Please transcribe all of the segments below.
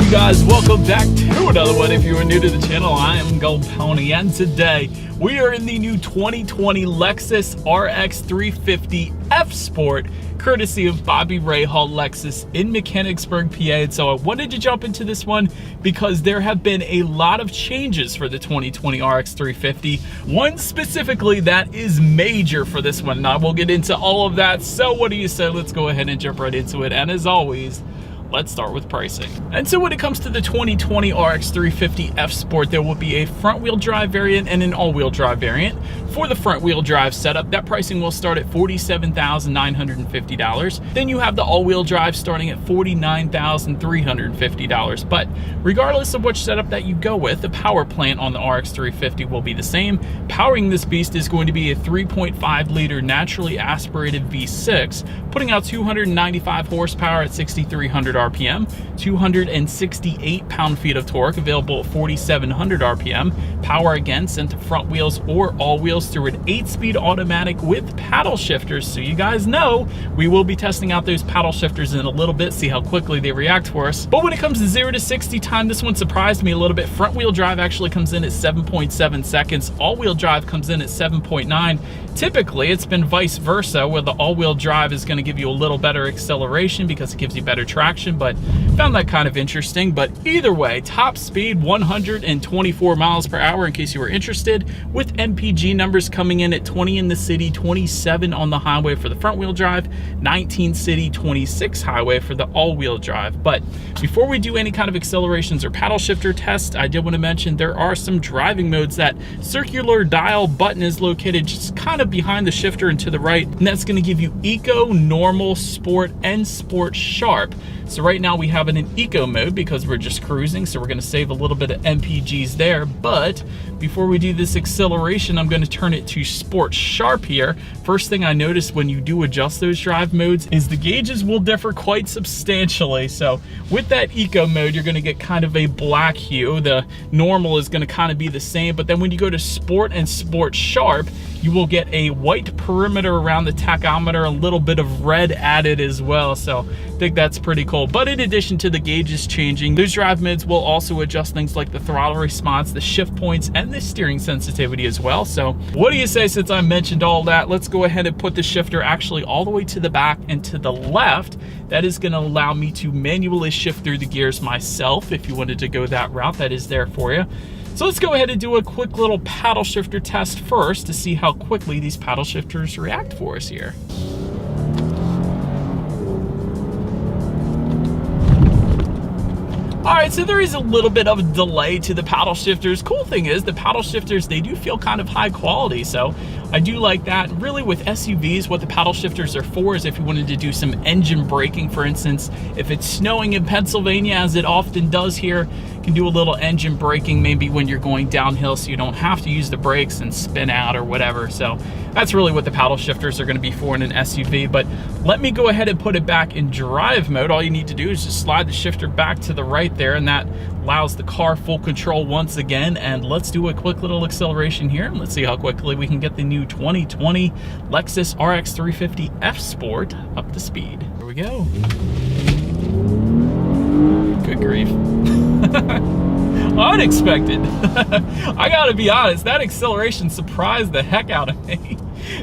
you guys? Welcome back to another one. If you are new to the channel, I am Gold Pony, and today we are in the new 2020 Lexus RX 350 F Sport, courtesy of Bobby Rahal Lexus in Mechanicsburg, PA. And so I wanted to jump into this one because there have been a lot of changes for the 2020 RX 350. One specifically that is major for this one, and I will get into all of that. So what do you say? Let's go ahead and jump right into it. And as always, let's start with pricing. And so when it comes to the 2020 RX 350 F Sport, there will be a front-wheel drive variant and an all-wheel drive variant. For the front-wheel drive setup, that pricing will start at $47,950. Then you have the all-wheel drive starting at $49,350. But regardless of which setup that you go with, the power plant on the RX 350 will be the same. Powering this beast is going to be a 3.5-liter naturally aspirated V6, putting out 295 horsepower at 6,300 RPM, 268 pound-feet of torque, available at 4,700 RPM. Power again sent to front wheels or all wheels through an 8-speed automatic with paddle shifters. So you guys know we will be testing out those paddle shifters in a little bit, see how quickly they react for us. But when it comes to 0 to 60 time, this one surprised me a little bit. Front wheel drive actually comes in at 7.7 seconds. All-wheel drive comes in at 7.9. Typically, it's been vice versa, where the all-wheel drive is going to give you a little better acceleration because it gives you better traction, but found that kind of interesting. But either way, top speed 124 miles per hour in case you were interested, with MPG numbers coming in at 20 in the city, 27 on the highway for the front-wheel drive, 19 city, 26 highway for the all-wheel drive. But before we do any kind of accelerations or paddle shifter test, I did want to mention there are some driving modes. That circular dial button is located just kind of behind the shifter and to the right, and that's going to give you Eco, Normal, Sport, and Sport Sharp. So right now we have it in Eco mode because we're just cruising, so we're going to save a little bit of MPGs there. But before we do this acceleration, I'm going to turn it to Sport Sharp here. First thing I noticed when you do adjust those drive modes is the gauges will differ quite substantially. So with that Eco mode, you're going to get kind of a black hue. The Normal is going to kind of be the same, but then when you go to Sport and Sport Sharp, you will get a white perimeter around the tachometer, a little bit of red added as well. So I think that's pretty cool. But in addition to the gauges changing, those drive modes will also adjust things like the throttle response, the shift points, and the steering sensitivity as well. So what do you say, since I mentioned all that? Let's go ahead and put the shifter actually all the way to the back and to the left. That is going to allow me to manually shift through the gears myself. If you wanted to go that route, that is there for you. So let's go ahead and do a quick little paddle shifter test first to see how quickly these paddle shifters react for us here. All right, so there is a little bit of a delay to the paddle shifters. Cool thing is the paddle shifters, they do feel kind of high quality, so I do like that. Really, with SUVs, what the paddle shifters are for is if you wanted to do some engine braking, for instance. If it's snowing in Pennsylvania, as it often does here, you can do a little engine braking maybe when you're going downhill, so you don't have to use the brakes and spin out or whatever. So that's really what the paddle shifters are going to be for in an SUV. But let me go ahead and put it back in drive mode. All you need to do is just slide the shifter back to the right there, and that allows the car full control once again. And let's do a quick little acceleration here, and let's see how quickly we can get the new 2020 Lexus RX 350 F Sport up to speed. Here we go. Good grief. Unexpected. I gotta be honest, that acceleration surprised the heck out of me.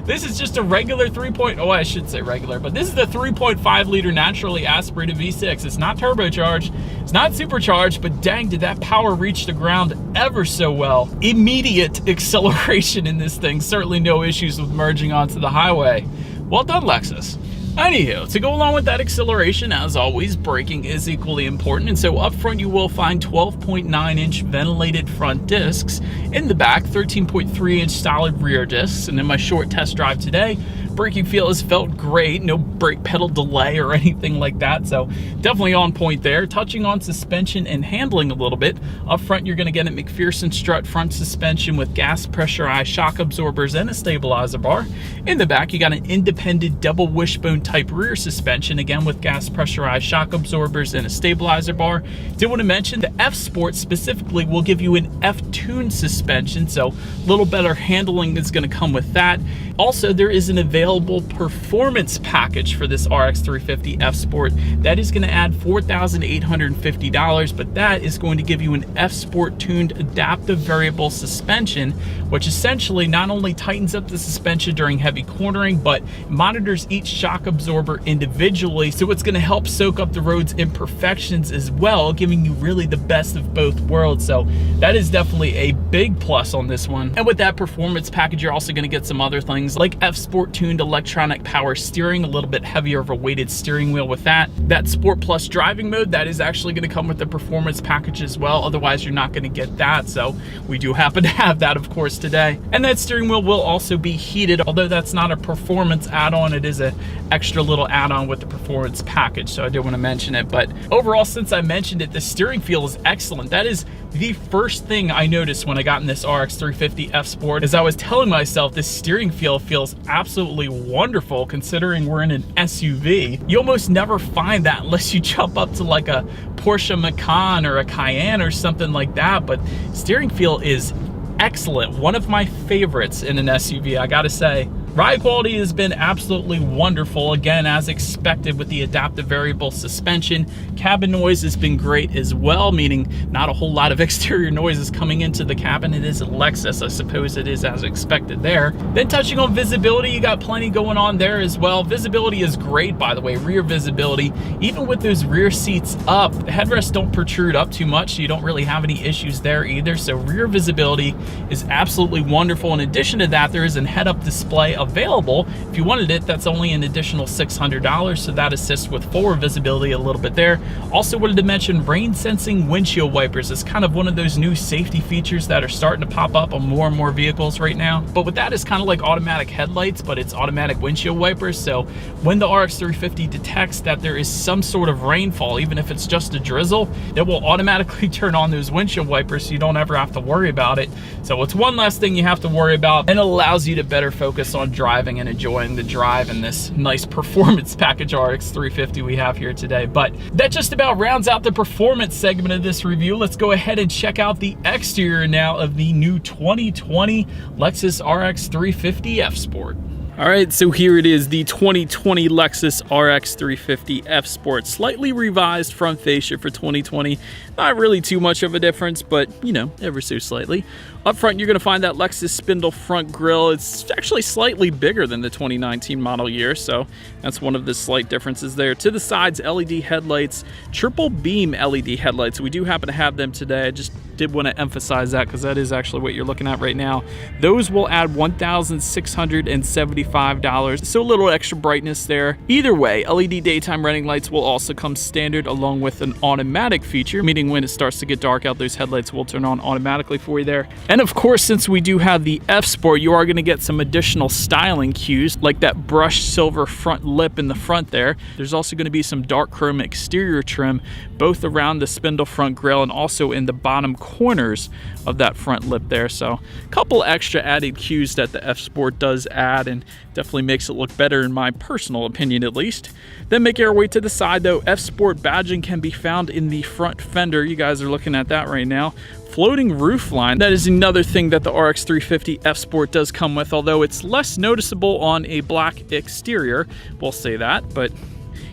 This is just a regular I should say regular, but this is the 3.5-liter naturally aspirated V6. It's not turbocharged, it's not supercharged, but dang, did that power reach the ground ever so well. Immediate acceleration in this thing. Certainly no issues with merging onto the highway. Well done, Lexus. Anywho, to go along with that acceleration, as always, braking is equally important. And so up front, you will find 12.9-inch ventilated front discs. In the back, 13.3-inch solid rear discs. And in my short test drive today, braking feel has felt great. No brake pedal delay or anything like that. So definitely on point there. Touching on suspension and handling a little bit. Up front, you're going to get a McPherson strut front suspension with gas pressurized shock absorbers and a stabilizer bar. In the back, you got an independent double wishbone type rear suspension, again with gas pressurized shock absorbers and a stabilizer bar. Did want to mention the F Sport specifically will give you an F-Tune suspension, so a little better handling is going to come with that. Also, there is an available available performance package for this RX 350 F Sport. That is going to add $4,850, but that is going to give you an F Sport tuned adaptive variable suspension, which essentially not only tightens up the suspension during heavy cornering, but monitors each shock absorber individually, so it's going to help soak up the road's imperfections as well, giving you really the best of both worlds. So that is definitely a big plus on this one. And with that performance package, you're also going to get some other things like F Sport tuned electronic power steering, a little bit heavier of a weighted steering wheel with that. That Sport Plus driving mode, that is actually going to come with the performance package as well. Otherwise, you're not going to get that. So we do happen to have that, of course, today. And that steering wheel will also be heated, although that's not a performance add-on. It is an extra little add-on with the performance package. So I did want to mention it. But overall, since I mentioned it, the steering feel is excellent. That is the first thing I noticed when I got in this RX 350 F Sport. As I was telling myself, this steering feel feels absolutely wonderful considering we're in an SUV. You almost never find that unless you jump up to like a Porsche Macan or a Cayenne or something like that, but steering feel is excellent. One of my favorites in an SUV, I gotta say. Ride quality has been absolutely wonderful, again, as expected with the adaptive variable suspension. Cabin noise has been great as well, meaning not a whole lot of exterior noises coming into the cabin. It is a Lexus, I suppose it is as expected there. Then touching on visibility, you got plenty going on there as well. Visibility is great, by the way, rear visibility. Even with those rear seats up, the headrests don't protrude up too much, so you don't really have any issues there either. So rear visibility is absolutely wonderful. In addition to that, there is a head-up display available. If you wanted it, that's only an additional $600, so that assists with forward visibility a little bit there. Also wanted to mention rain sensing windshield wipers. It's kind of one of those new safety features that are starting to pop up on more and more vehicles right now. But with that, it's kind of like automatic headlights, but it's automatic windshield wipers. So when the RX 350 detects that there is some sort of rainfall, even if it's just a drizzle, it will automatically turn on those windshield wipers so you don't ever have to worry about it. So it's one less thing you have to worry about, and it allows you to better focus on driving and enjoying the drive in this nice performance package RX 350 we have here today. But that just about rounds out the performance segment of this review. Let's go ahead and check out the exterior now of the new 2020 Lexus RX 350 F Sport. All right, so here it is, the 2020 Lexus RX 350 F Sport. Slightly revised front fascia for 2020. Not really too much of a difference, but, you know, ever so slightly. Up front, you're going to find that Lexus spindle front grille. It's actually slightly bigger than the 2019 model year, so that's one of the slight differences there. To the sides, LED headlights, triple beam LED headlights. We do happen to have them today. I just did want to emphasize that because that is actually what you're looking at right now. Those will add $1,675, so a little extra brightness there. Either way, LED daytime running lights will also come standard along with an automatic feature, meaning when it starts to get dark out, those headlights will turn on automatically for you there. And of course, since we do have the F Sport, you are going to get some additional styling cues, like that brushed silver front lip in the front there. There's also going to be some dark chrome exterior trim, both around the spindle front grille and also in the bottom corners of that front lip there. So a couple extra added cues that the F Sport does add, and definitely makes it look better in my personal opinion at least. Then making our way to the side though, F Sport badging can be found in the front fender. You guys are looking at that right now. Floating roof line, that is another thing that the RX 350 F Sport does come with, although it's less noticeable on a black exterior, we'll say that, but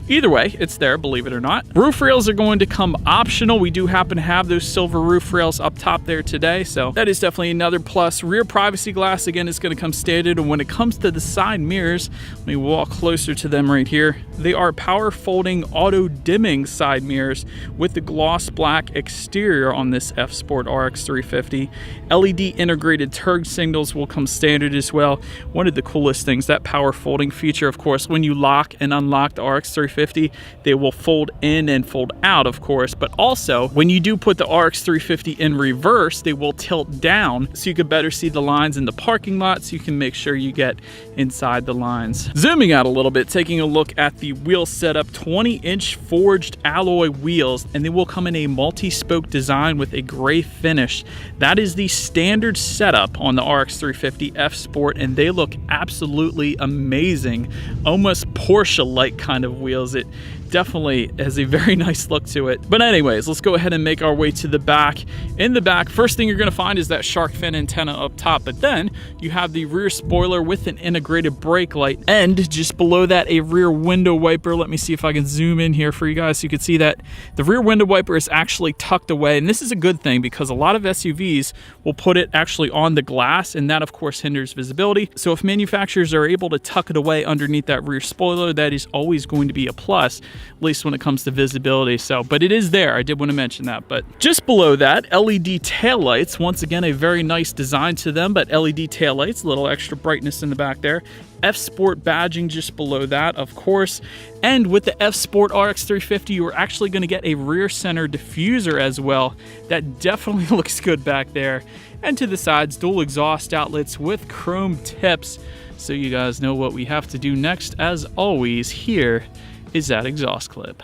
either way, it's there, believe it or not. Roof rails are going to come optional. We do happen to have those silver roof rails up top there today, so that is definitely another plus. Rear privacy glass, again, is going to come standard. And when it comes to the side mirrors, let me walk closer to them right here. They are power folding auto dimming side mirrors with the gloss black exterior on this F Sport RX 350. LED integrated turn signals will come standard as well. One of the coolest things, that power folding feature, of course, when you lock and unlock the RX 350, they will fold in and fold out, of course, but also when you do put the RX 350 in reverse, they will tilt down so you can better see the lines in the parking lot, so you can make sure you get inside the lines. Zooming out a little bit, taking a look at the wheel setup, 20-inch forged alloy wheels, and they will come in a multi-spoke design with a gray finish. That is the standard setup on the RX 350 F Sport, and they look absolutely amazing, almost Porsche-like kind of wheels. It definitely has a very nice look to it. But anyways, let's go ahead and make our way to the back. In the back, first thing you're gonna find is that shark fin antenna up top, but then you have the rear spoiler with an integrated brake light, and just below that, a rear window wiper. Let me see if I can zoom in here for you guys so you can see that the rear window wiper is actually tucked away, and this is a good thing because a lot of SUVs will put it actually on the glass, and that of course hinders visibility. So if manufacturers are able to tuck it away underneath that rear spoiler, that is always going to be a plus, at least when it comes to visibility. So, but it is there, I did want to mention that. But just below that, LED taillights, once again a very nice design to them, but LED taillights, a little extra brightness in the back there. F Sport badging just below that, of course. And with the F Sport RX 350, you're actually going to get a rear center diffuser as well. That definitely looks good back there. And to the sides, dual exhaust outlets with chrome tips. So you guys know what we have to do next. As always, here is that exhaust clip.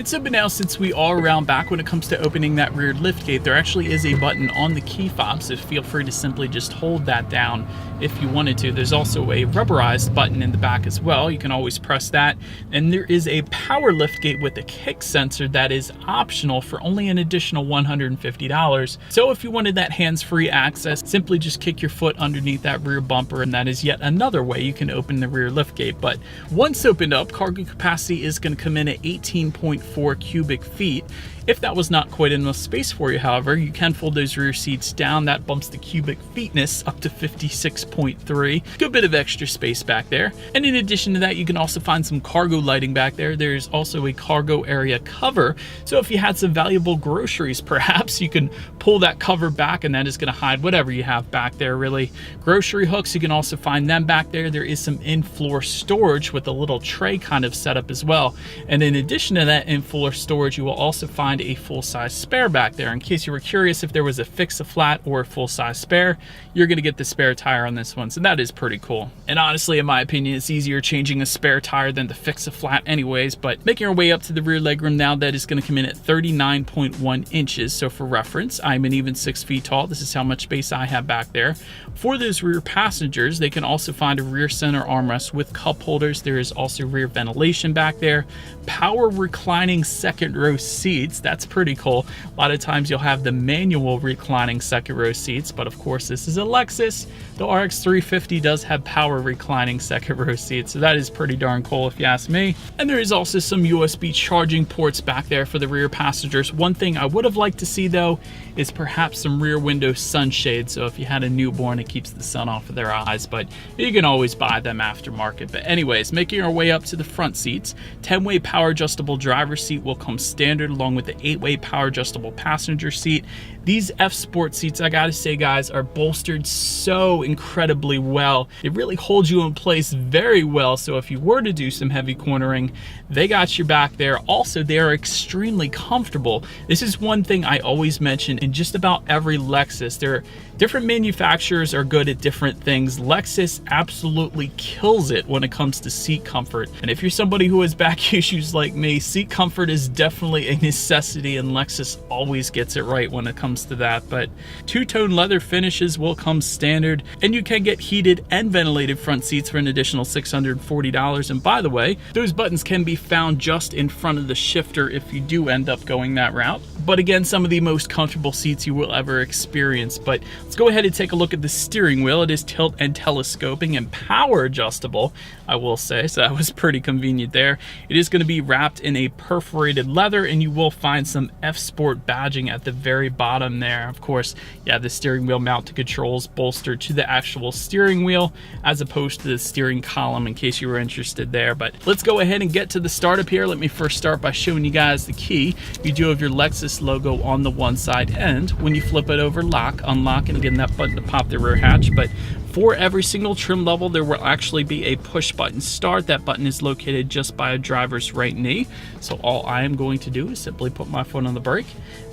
So but now, since we are around back when it comes to opening that rear liftgate, there actually is a button on the key fob, so feel free to simply just hold that down if you wanted to. There's also a rubberized button in the back as well. You can always press that. And there is a power liftgate with a kick sensor that is optional for only an additional $150. So if you wanted that hands-free access, simply just kick your foot underneath that rear bumper, and that is yet another way you can open the rear liftgate. But once opened up, cargo capacity is going to come in at 18.4 cubic feet. If that was not quite enough space for you, however, you can fold those rear seats down. That bumps the cubic feetness up to 56.3. Good bit of extra space back there. And in addition to that, you can also find some cargo lighting back there. There's also a cargo area cover. So if you had some valuable groceries, perhaps you can pull that cover back, and that is going to hide whatever you have back there, really. Grocery hooks, you can also find them back there. There is some in-floor storage with a little tray kind of setup as well. And in addition to that in-floor storage, you will also find a full-size spare back there. In case you were curious if there was a fix-a-flat or a full-size spare, you're going to get the spare tire on this one, so that is pretty cool. And honestly, in my opinion, it's easier changing a spare tire than to fix a flat anyways. But making our way up to the rear legroom now, that is going to come in at 39.1 inches. So for reference, I'm an even 6 feet tall. This is how much space I have back there. For those rear passengers, they can also find a rear center armrest with cup holders. There is also rear ventilation back there. Power reclining second row seats. That's pretty cool. A lot of times you'll have the manual reclining second row seats, but of course this is a Lexus. The RX 350 does have power reclining second row seats, so that is pretty darn cool if you ask me. And there is also some USB charging ports back there for the rear passengers. One thing I would have liked to see though is perhaps some rear window sunshades, so if you had a newborn, it keeps the sun off of their eyes, but you can always buy them aftermarket. But anyways, making our way up to the front seats, 10-way power adjustable driver's seat will come standard along with the 8-way power adjustable passenger seat. These F Sport seats, I gotta say guys, are bolstered so incredibly well. It really holds you in place very well, so if you were to do some heavy cornering, they got your back there. Also, they are extremely comfortable. This is one thing I always mention in just about every Lexus. Different manufacturers are good at different things. Lexus absolutely kills it when it comes to seat comfort. And if you're somebody who has back issues like me, seat comfort is definitely a necessity, and Lexus always gets it right when it comes to that. But two-tone leather finishes will come standard, and you can get heated and ventilated front seats for an additional $640. And by the way, those buttons can be found just in front of the shifter if you do end up going that route. But again, some of the most comfortable seats you will ever experience. But let's go ahead and take a look at the steering wheel. It is tilt and telescoping and power adjustable, I will say, so that was pretty convenient there. It is going to be wrapped in a perforated leather, and you will find some F Sport badging at the very bottom there. Of course, yeah, the steering wheel mounted controls bolstered to the actual steering wheel as opposed to the steering column, in case you were interested there. But let's go ahead and get to the startup here. Let me first start by showing you guys the key. You do have your Lexus logo on the one side, and when you flip it over, lock, unlock, and again, that button to pop the rear hatch. But For every single trim level, there will actually be a push button start. That button is located just by a driver's right knee. So all I am going to do is simply put my foot on the brake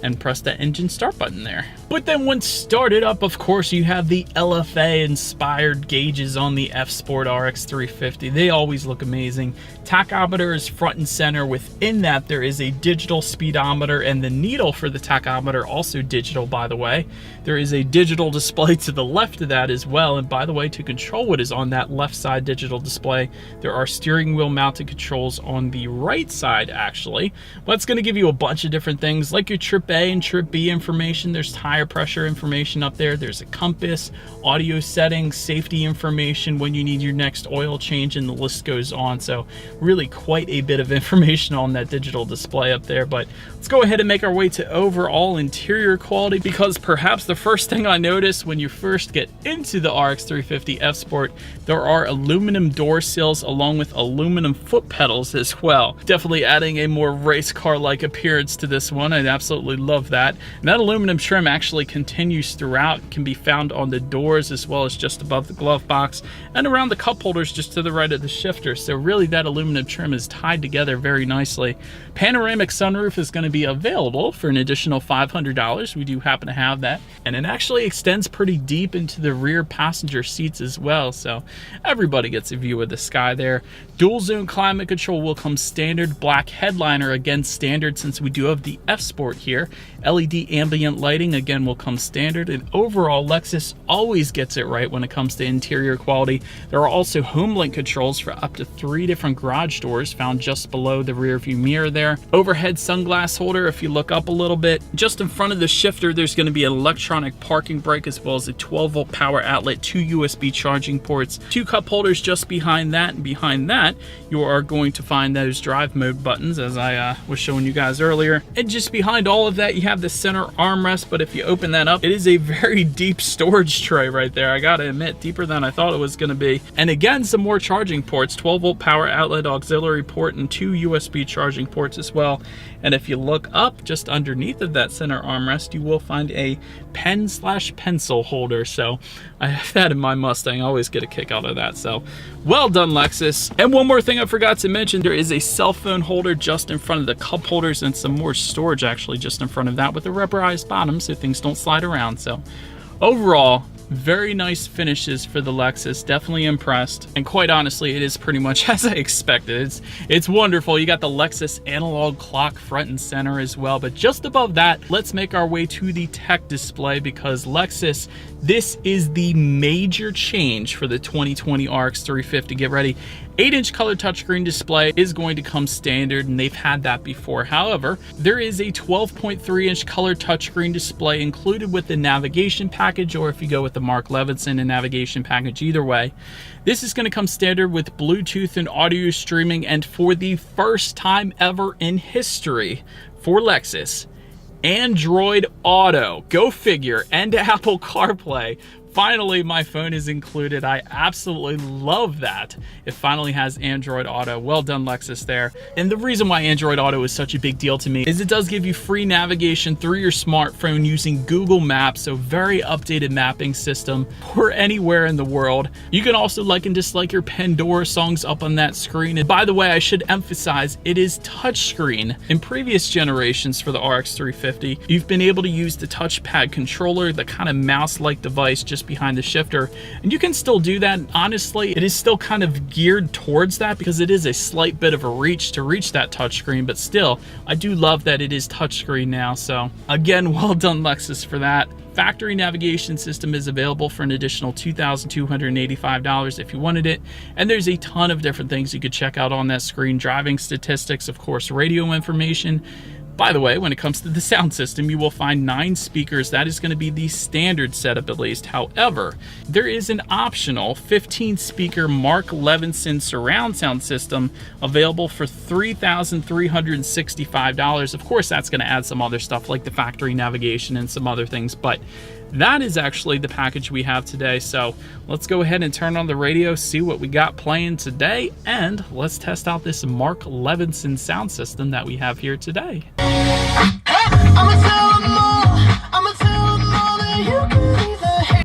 and press that engine start button there. But then once started up, of course, you have the LFA inspired gauges on the F Sport RX 350. They always look amazing. Tachometer is front and center. Within that, there is a digital speedometer, and the needle for the tachometer also digital, by the way. There is a digital display to the left of that as well. And by the way, to control what is on that left side digital display, there are steering wheel mounted controls on the right side, actually. Well, it's going to give you a bunch of different things like your trip A and trip B information. There's tire pressure information up there. There's a compass, audio settings, safety information when you need your next oil change, and the list goes on. So really quite a bit of information on that digital display up there. But let's go ahead and make our way to overall interior quality, because perhaps the first thing I noticed when you first get into the RX 350 F Sport, there are aluminum door sills along with aluminum foot pedals as well. Definitely adding a more race car like appearance to this one. I absolutely love that. And that aluminum trim actually continues throughout. It can be found on the doors as well as just above the glove box and around the cup holders just to the right of the shifter. So really that aluminum trim is tied together very nicely. Panoramic sunroof is going to be available for an additional $500. We do happen to have that. And it actually extends pretty deep into the rear passenger seats as well. So everybody gets a view of the sky there. Dual zone climate control will come standard. Black headliner, again standard since we do have the F Sport here. LED ambient lighting, again, will come standard. And overall, Lexus always gets it right when it comes to interior quality. There are also home link controls for up to 3 different garage doors found just below the rear view mirror there. Overhead sunglass holder, if you look up a little bit. Just in front of the shifter, there's going to be an electronic parking brake as well as a 12-volt power outlet, 2 USB charging ports, 2 cup holders just behind that, and behind that you are going to find those drive mode buttons as I was showing you guys earlier. And just behind all of that, you have the center armrest, but if you open that up, it is a very deep storage tray right there. I gotta admit, deeper than I thought it was gonna be. And again, some more charging ports, 12-volt power outlet, auxiliary port, and 2 USB charging ports as well. And if you look up just underneath of that center armrest, you will find a pen/pencil holder. So I have that in my Mustang. I always get a kick out of that. So well done, Lexus. And one more thing I forgot to mention, there is a cell phone holder just in front of the cup holders and some more storage actually just in front of that with a rubberized bottom so things don't slide around. So overall, very nice finishes for the Lexus. Definitely impressed. And quite honestly, it is pretty much as I expected. It's wonderful. You got the Lexus analog clock front and center as well. But just above that, let's make our way to the tech display, because Lexus, this is the major change for the 2020 RX 350. Get ready. 8-inch color touchscreen display is going to come standard, and they've had that before. However, there is a 12.3-inch color touchscreen display included with the navigation package, or if you go with the Mark Levinson and navigation package, either way. This is going to come standard with Bluetooth and audio streaming, and for the first time ever in history for Lexus, Android Auto. Go figure. And Apple CarPlay. Finally, my phone is included. I absolutely love that. It finally has Android Auto. Well done, Lexus there. And the reason why Android Auto is such a big deal to me is it does give you free navigation through your smartphone using Google Maps, so very updated mapping system for anywhere in the world. You can also like and dislike your Pandora songs up on that screen. And by the way, I should emphasize, it is touchscreen. In previous generations for the RX 350, you've been able to use the touchpad controller, the kind of mouse-like device just behind the shifter, and you can still do that. Honestly, it is still kind of geared towards that because it is a slight bit of a reach to reach that touchscreen, but still, I do love that it is touchscreen now. So again, well done, Lexus, for that. Factory navigation system is available for an additional $2,285 if you wanted it, and there's a ton of different things you could check out on that screen. Driving statistics, of course, radio information. By the way, when it comes to the sound system, you will find 9 speakers. That is going to be the standard setup at least. However, there is an optional 15-speaker Mark Levinson surround sound system available for $3,365. Of course, that's going to add some other stuff like the factory navigation and some other things, but that is actually the package we have today. So let's go ahead and turn on the radio, see what we got playing today, and let's test out this Mark Levinson sound system that we have here today.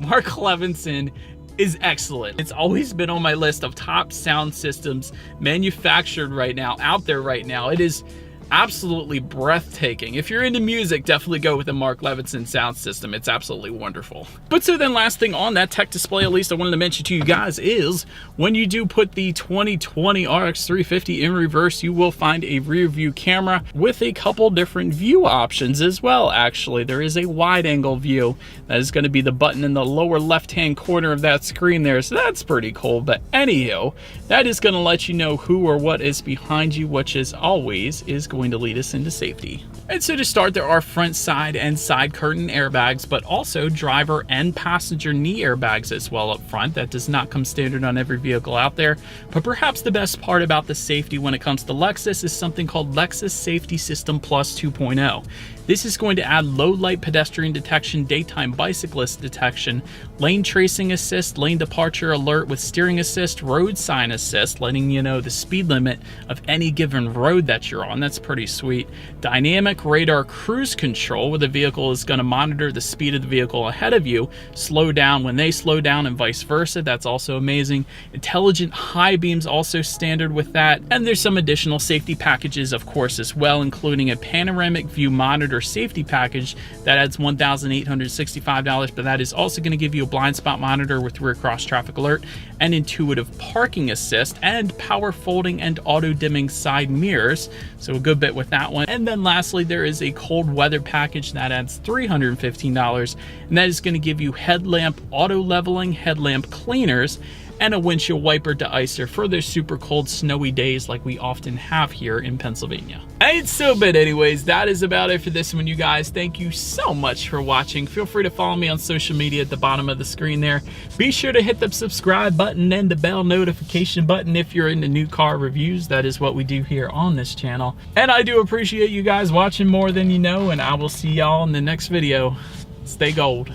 Mark Levinson is excellent. It's always been on my list of top sound systems manufactured right now, out there right now. It is absolutely breathtaking. If you're into music, definitely go with the Mark Levinson sound system. It's absolutely wonderful. But so then last thing on that tech display, at least I wanted to mention to you guys, is when you do put the 2020 RX 350 in reverse, you will find a rear view camera with a couple different view options as well. Actually, there is a wide angle view. That is going to be the button in the lower left hand corner of that screen there, so that's pretty cool. But anywho, that is going to let you know who or what is behind you, which as always is going to lead us into safety. And so to start, there are front, side, and side curtain airbags, but also driver and passenger knee airbags as well up front. That does not come standard on every vehicle out there. But perhaps the best part about the safety when it comes to Lexus is something called Lexus Safety System Plus 2.0. This is going to add low light pedestrian detection, daytime bicyclist detection, lane tracing assist, lane departure alert with steering assist, road sign assist, letting you know the speed limit of any given road that you're on. That's pretty sweet. Dynamic radar cruise control, where the vehicle is going to monitor the speed of the vehicle ahead of you, slow down when they slow down and vice versa. That's also amazing. Intelligent high beams also standard with that. And there's some additional safety packages, of course, as well, including a panoramic view monitor safety package that adds $1,865, but that is also going to give you a blind spot monitor with rear cross traffic alert and intuitive parking assist and power folding and auto dimming side mirrors. So a good bit with that one. And then lastly, there is a cold weather package that adds $315, and that is going to give you headlamp auto leveling, headlamp cleaners, and a windshield wiper deicer for those super cold, snowy days like we often have here in Pennsylvania. And so, but anyways, that is about it for this one, you guys. Thank you so much for watching. Feel free to follow me on social media at the bottom of the screen there. Be sure to hit the subscribe button and the bell notification button if you're into new car reviews. That is what we do here on this channel. And I do appreciate you guys watching more than you know, and I will see y'all in the next video. Stay gold.